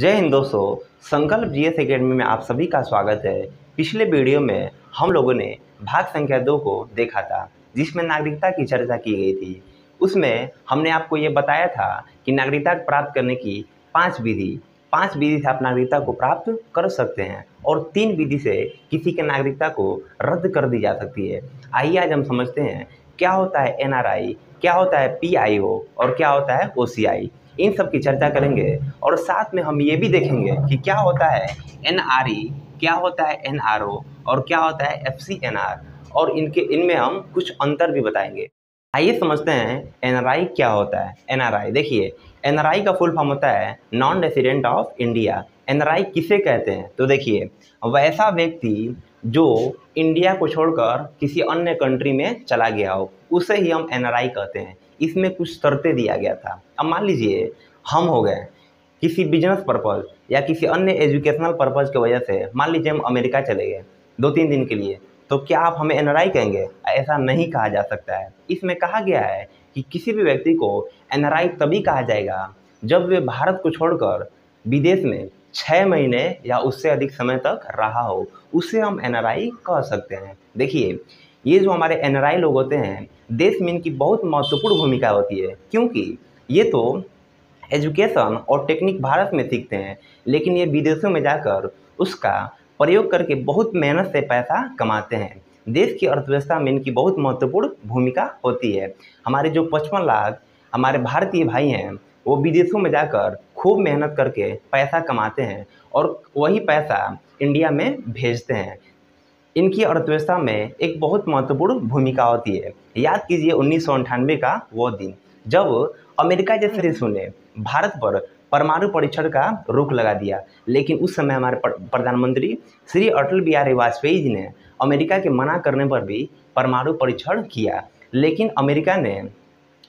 जय हिंद दोस्तों। संकल्प जीएस एकेडमी में आप सभी का स्वागत है। पिछले वीडियो में हम लोगों ने भाग संख्या 2 को देखा था, जिसमें नागरिकता की चर्चा की गई थी। उसमें हमने आपको ये बताया था कि नागरिकता प्राप्त करने की 5 विधि से आप नागरिकता को प्राप्त कर सकते हैं और 3 विधि से किसी के नागरिकता को रद्द कर दी जा सकती है। आइए आज हम समझते हैं क्या होता है एनआरआई, क्या होता है पीआईओ और क्या होता है ओसीआई। इन सब की चर्चा करेंगे और साथ में हम ये भी देखेंगे कि क्या होता है एनआरई, क्या होता है एनआरओ और क्या होता है एफसीएनआर, और इनमें हम कुछ अंतर भी बताएंगे। आइए समझते हैं एनआरआई क्या होता है। एनआरआई देखिए, एनआरआई का फुल फॉर्म होता है non resident of India. NRI किसे कहते हैं? तो देखिए, वैसा व्यक्ति जो इंडिया को छोड़कर किसी अन्य कंट्री में चला गया हो, उसे ही हम एनआरआई कहते हैं। इसमें कुछ शर्तें दिया गया था। अब मान लीजिए हम हो गए किसी बिजनेस पर्पज़ या किसी अन्य एजुकेशनल पर्पज़ की वजह से, मान लीजिए हम अमेरिका चले गए 2-3 दिन के लिए, तो क्या आप हमें एनआरआई कहेंगे? ऐसा नहीं कहा जा सकता है। इसमें कहा गया है कि किसी भी व्यक्ति को एनआरआई तभी कहा जाएगा जब वे भारत को छोड़कर विदेश में 6 महीने या उससे अधिक समय तक रहा हो, उसे हम एनआरआई कह सकते हैं। देखिए, ये जो हमारे एनआरआई लोग होते हैं, देश में इनकी बहुत महत्वपूर्ण भूमिका होती है, क्योंकि ये तो एजुकेशन और टेक्निक भारत में सीखते हैं, लेकिन ये विदेशों में जाकर उसका प्रयोग करके बहुत मेहनत से पैसा कमाते हैं। देश की अर्थव्यवस्था में इनकी बहुत महत्वपूर्ण भूमिका होती है। हमारे जो 55 लाख हमारे भारतीय भाई हैं, वो विदेशों में जाकर खूब मेहनत करके पैसा कमाते हैं और वही पैसा इंडिया में भेजते हैं। इनकी अर्थव्यवस्था में एक बहुत महत्वपूर्ण भूमिका होती है। याद कीजिए 1998 का वो दिन, जब अमेरिका जैसे देशों ने भारत पर परमाणु परीक्षण का रोक लगा दिया, लेकिन उस समय हमारे प्रधानमंत्री श्री अटल बिहारी वाजपेयी जी ने अमेरिका के मना करने पर भी परमाणु परीक्षण किया, लेकिन अमेरिका ने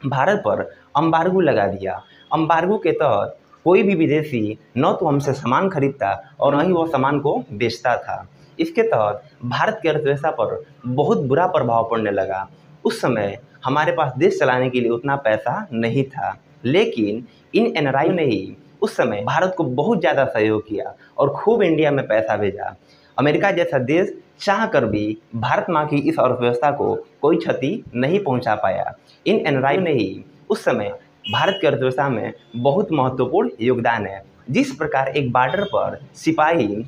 भारत पर अम्बार्गो लगा दिया। अम्बार्गो के तहत कोई भी विदेशी न तो हमसे सामान खरीदता और न ही वो सामान को बेचता था। इसके तहत भारत की अर्थव्यवस्था पर बहुत बुरा प्रभाव पड़ने लगा। उस समय हमारे पास देश चलाने के लिए उतना पैसा नहीं था, लेकिन इन एनआरआई ने ही उस समय भारत को बहुत ज़्यादा सहयोग किया और खूब इंडिया में पैसा भेजा। अमेरिका जैसा देश चाह कर भी भारत माँ की इस अर्थव्यवस्था को कोई क्षति नहीं पहुँचा पाया। इन एनआरआई ने ही उस समय भारत की अर्थव्यवस्था में बहुत महत्वपूर्ण योगदान है। जिस प्रकार एक बॉर्डर पर सिपाही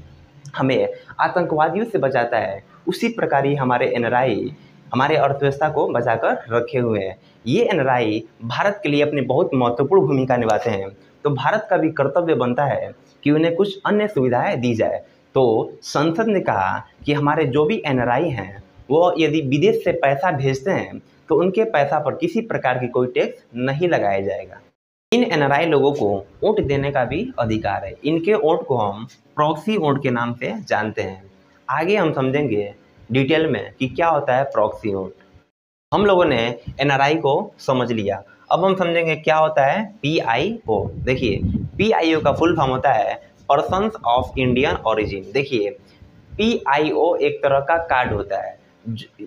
हमें आतंकवादियों से बचाता है, उसी प्रकार ही हमारे एनआरआई हमारे अर्थव्यवस्था को बचाकर रखे हुए हैं। ये एनआरआई भारत के लिए अपनी बहुत महत्वपूर्ण भूमिका निभाते हैं, तो भारत का भी कर्तव्य बनता है कि उन्हें कुछ अन्य सुविधाएं दी जाए। तो संसद ने कहा कि हमारे जो भी एनआरआई हैं, वो यदि विदेश से पैसा भेजते हैं तो उनके पैसा पर किसी प्रकार की कोई टैक्स नहीं लगाया जाएगा। इन एनआरआई लोगों को वोट देने का भी अधिकार है। इनके वोट को हम प्रॉक्सी वोट के नाम से जानते हैं। आगे हम समझेंगे डिटेल में कि क्या होता है प्रॉक्सी वोट। हम लोगों ने एनआरआई को समझ लिया, अब हम समझेंगे क्या होता है पीआईओ। देखिए, पीआईओ का फुल फॉर्म होता है पर्सन्स ऑफ इंडियन ओरिजिन। देखिए, पीआईओ एक तरह का कार्ड होता है।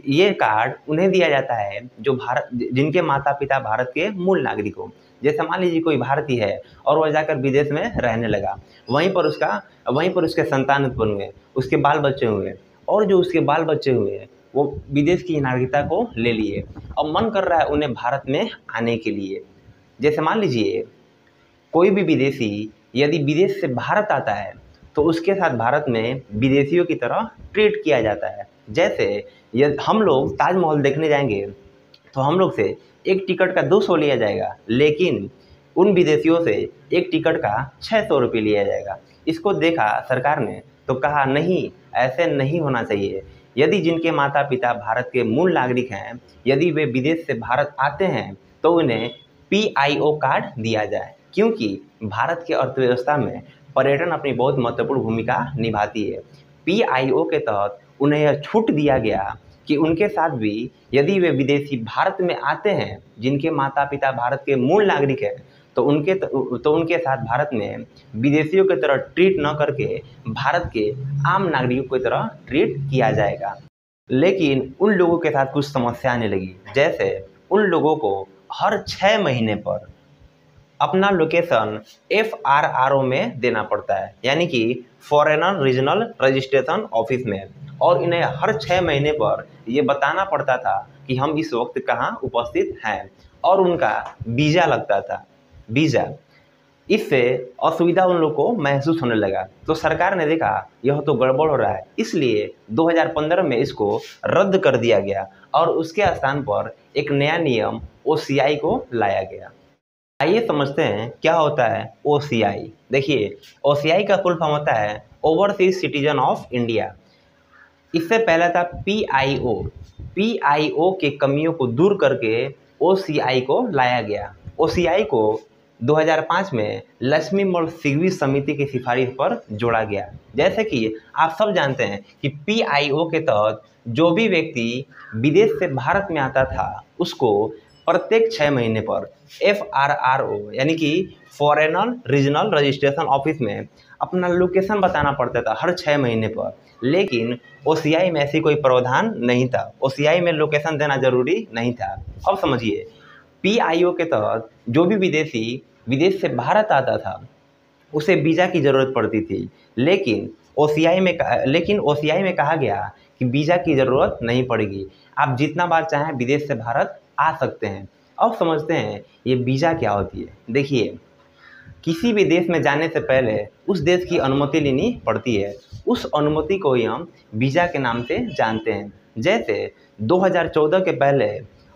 ये कार्ड उन्हें दिया जाता है जो जिनके माता पिता भारत के मूल नागरिक हो। जैसे मान लीजिए कोई भारतीय है और वह जाकर विदेश में रहने लगा, वहीं पर उसके संतान उत्पन्न हुए, उसके बाल बच्चे हुए, और जो उसके बाल बच्चे हुए वो विदेश की नागरिकता को ले लिए। अब मन कर रहा है उन्हें भारत में आने के लिए। जैसे मान लीजिए कोई भी विदेशी यदि विदेश से भारत आता है तो उसके साथ भारत में विदेशियों की तरह ट्रीट किया जाता है। जैसे यदि हम लोग ताजमहल देखने जाएंगे तो हम लोग से एक टिकट का 200 लिया जाएगा, लेकिन उन विदेशियों से एक टिकट का 600 रुपये लिया जाएगा। इसको देखा सरकार ने तो कहा नहीं, ऐसे नहीं होना चाहिए। यदि जिनके माता पिता भारत के मूल नागरिक हैं, यदि वे विदेश से भारत आते हैं तो उन्हें पीआईओ कार्ड दिया जाए, क्योंकि भारत की अर्थव्यवस्था में पर्यटन अपनी बहुत महत्वपूर्ण भूमिका निभाती है। पीआईओ के तहत उन्हें यह छूट दिया गया कि उनके साथ भी यदि वे विदेशी भारत में आते हैं जिनके माता पिता भारत के मूल नागरिक हैं, तो उनके साथ भारत में विदेशियों की तरह ट्रीट न करके भारत के आम नागरिकों की तरह ट्रीट किया जाएगा। लेकिन उन लोगों के साथ कुछ समस्या आने लगी। जैसे उन लोगों को हर 6 महीने पर अपना लोकेशन FRRO में देना पड़ता है, यानी कि फॉरेनर रीजनल रजिस्ट्रेशन ऑफिस में। और इन्हें हर 6 महीने पर ये बताना पड़ता था कि हम इस वक्त कहाँ उपस्थित हैं, और उनका वीज़ा लगता था, वीज़ा। इससे असुविधा उन लोग को महसूस होने लगा, तो सरकार ने देखा यह तो गड़बड़ हो रहा है, इसलिए 2015 में इसको रद्द कर दिया गया और उसके स्थान पर एक नया नियम OCI को लाया गया। आइए समझते हैं क्या होता है OCI। देखिए, OCI का फुल फॉर्म होता है ओवरसीज सिटीजन ऑफ इंडिया। इससे पहला था PIO। PIO के कमियों को दूर करके OCI को लाया गया। OCI को 2005 में लक्ष्मीमल सिगवी समिति की सिफारिश पर जोड़ा गया। जैसे कि आप सब जानते हैं कि PIO के तहत जो भी व्यक्ति विदेश से भारत में आता था उसको प्रत्येक 6 महीने पर FRRO यानी कि फॉरेनर रीजनल रजिस्ट्रेशन ऑफिस में अपना लोकेशन बताना पड़ता था हर 6 महीने पर। लेकिन OCI में ऐसी कोई प्रावधान नहीं था, OCI में लोकेशन देना जरूरी नहीं था। अब समझिए, PIO के तहत जो भी विदेशी विदेश से भारत आता था उसे वीज़ा की ज़रूरत पड़ती थी, लेकिन OCI में कहा गया कि वीज़ा की ज़रूरत नहीं पड़ेगी, आप जितना बार चाहें विदेश से भारत आ सकते हैं। अब समझते हैं ये वीज़ा क्या होती है। देखिए, किसी भी देश में जाने से पहले उस देश की अनुमति लेनी पड़ती है, उस अनुमति को ही हम वीज़ा के नाम से जानते हैं। जैसे 2014 के पहले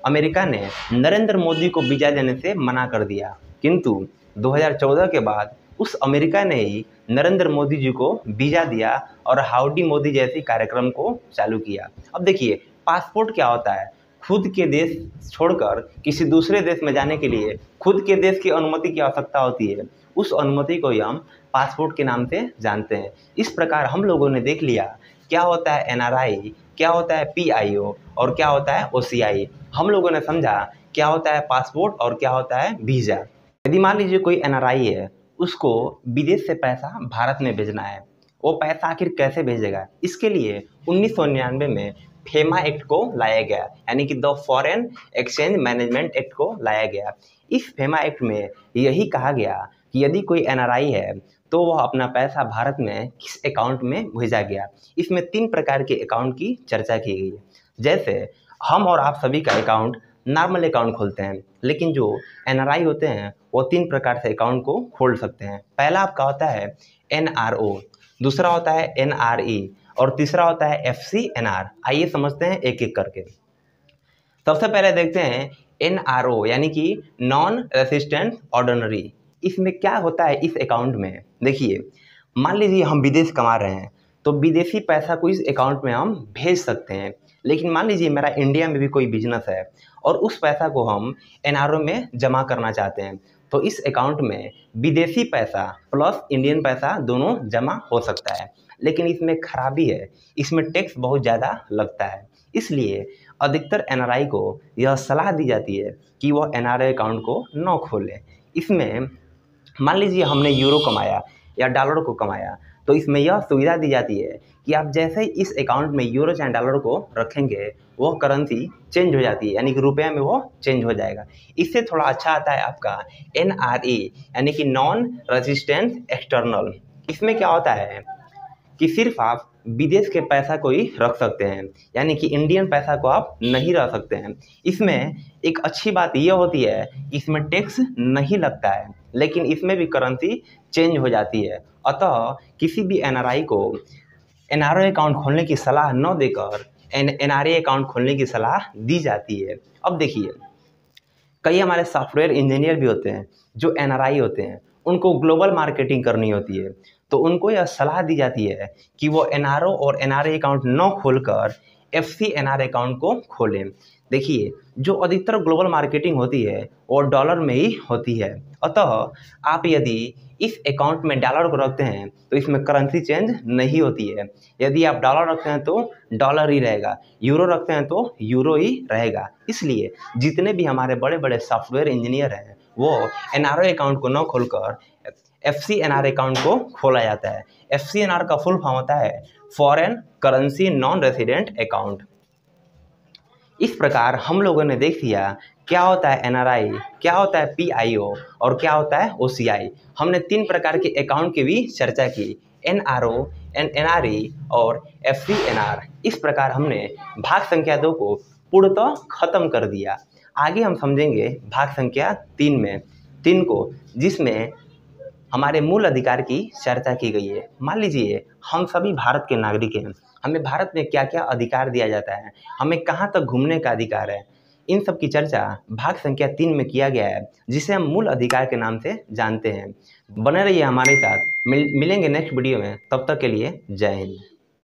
अमेरिका ने नरेंद्र मोदी को वीज़ा देने से मना कर दिया, किंतु 2014 के बाद उस अमेरिका ने ही नरेंद्र मोदी जी को वीज़ा दिया और हाउडी मोदी जैसी कार्यक्रम को चालू किया। अब देखिए, पासपोर्ट क्या होता है? खुद के देश छोड़कर किसी दूसरे देश में जाने के लिए खुद के देश की अनुमति की आवश्यकता होती है, उस अनुमति को ही हम पासपोर्ट के नाम से जानते हैं। इस प्रकार हम लोगों ने देख लिया क्या होता है NRI, क्या होता है PIO और क्या होता है OCI। हम लोगों ने समझा क्या होता है पासपोर्ट और क्या होता है वीज़ा। यदि मान लीजिए कोई NRI है, उसको विदेश से पैसा भारत में भेजना है, वो पैसा आखिर कैसे भेजेगा? इसके लिए 1999 में फेमा एक्ट को लाया गया, यानी कि the foreign exchange management act को लाया गया। इस फेमा एक्ट में यही कहा गया कि यदि कोई NRI है तो वह अपना पैसा भारत में किस अकाउंट में भेजा गया। इसमें 3 प्रकार के अकाउंट की चर्चा की गई है। जैसे हम और आप सभी का अकाउंट नॉर्मल अकाउंट खोलते हैं, लेकिन जो NRI होते हैं वो 3 प्रकार से अकाउंट को खोल सकते हैं। पहला आपका होता है NRO, दूसरा होता है NRE और तीसरा होता है FCNR। आइए समझते हैं एक एक करके। सबसे पहले देखते हैं NRO यानी कि नॉन रेसिडेंट ऑर्डिनरी। इसमें क्या होता है इस अकाउंट में? देखिए, मान लीजिए हम विदेश कमा रहे हैं तो विदेशी पैसा को इस अकाउंट में हम भेज सकते हैं। लेकिन मान लीजिए मेरा इंडिया में भी कोई बिजनेस है और उस पैसा को हम NRO में जमा करना चाहते हैं, तो इस अकाउंट में विदेशी पैसा प्लस इंडियन पैसा दोनों जमा हो सकता है। लेकिन इसमें खराबी है, इसमें टैक्स बहुत ज़्यादा लगता है। इसलिए अधिकतर NRI को यह सलाह दी जाती है कि वह NRI अकाउंट को न खोलें। इसमें मान लीजिए हमने यूरो कमाया या डॉलर को कमाया, तो इसमें यह सुविधा दी जाती है कि आप जैसे ही इस अकाउंट में यूरो या डॉलर को रखेंगे वो करेंसी चेंज हो जाती है, यानी कि रुपये में वो चेंज हो जाएगा। इससे थोड़ा अच्छा आता है आपका NRE यानी कि नॉन रेजिस्टेंट एक्सटर्नल। इसमें क्या होता है कि सिर्फ आप विदेश के पैसा को ही रख सकते हैं, यानी कि इंडियन पैसा को आप नहीं रख सकते हैं। इसमें एक अच्छी बात यह होती है कि इसमें टैक्स नहीं लगता है, लेकिन इसमें भी करेंसी चेंज हो जाती है। अतः किसी भी NRI को NRO अकाउंट खोलने की सलाह न देकर NRA अकाउंट खोलने की सलाह दी जाती है। अब देखिए, कई हमारे सॉफ्टवेयर इंजीनियर भी होते हैं जो NRI होते हैं, उनको ग्लोबल मार्केटिंग करनी होती है, तो उनको यह सलाह दी जाती है कि वो NRO और NRA अकाउंट न खोलकर FCNR अकाउंट को खोलें। देखिए, जो अधिकतर ग्लोबल मार्केटिंग होती है वो डॉलर में ही होती है। अतः आप यदि इस अकाउंट में डॉलर को रखते हैं तो इसमें करेंसी चेंज नहीं होती है। यदि आप डॉलर रखते हैं तो डॉलर ही रहेगा, यूरो रखते हैं तो यूरो ही रहेगा। इसलिए जितने भी हमारे बड़े बड़े सॉफ्टवेयर इंजीनियर हैं वो NRO अकाउंट को न खोलकर FCNR अकाउंट को खोला जाता है। FCNR का फुल फॉर्म होता है foreign currency non resident account. इस प्रकार हम लोगों ने देख लिया क्या होता है एनआरआई, क्या होता है पीआईओ और क्या होता है ओसीआई। हमने 3 प्रकार के अकाउंट की भी चर्चा की, एनआरओ, एनआरई और एफसीएनआर। इस प्रकार हमने भाग संख्या 2 को पूर्णतः खत्म कर दिया। आगे हम समझेंगे भाग संख्या 3 को, जिसमें हमारे मूल अधिकार की चर्चा की गई है। मान लीजिए हम सभी भारत के नागरिक हैं, हमें भारत में क्या क्या अधिकार दिया जाता है, हमें कहाँ तक घूमने का अधिकार है, इन सब की चर्चा भाग संख्या 3 में किया गया है, जिसे हम मूल अधिकार के नाम से जानते हैं। बने रहिए हमारे साथ, मिलेंगे नेक्स्ट वीडियो में। तब तक के लिए जय हिंद।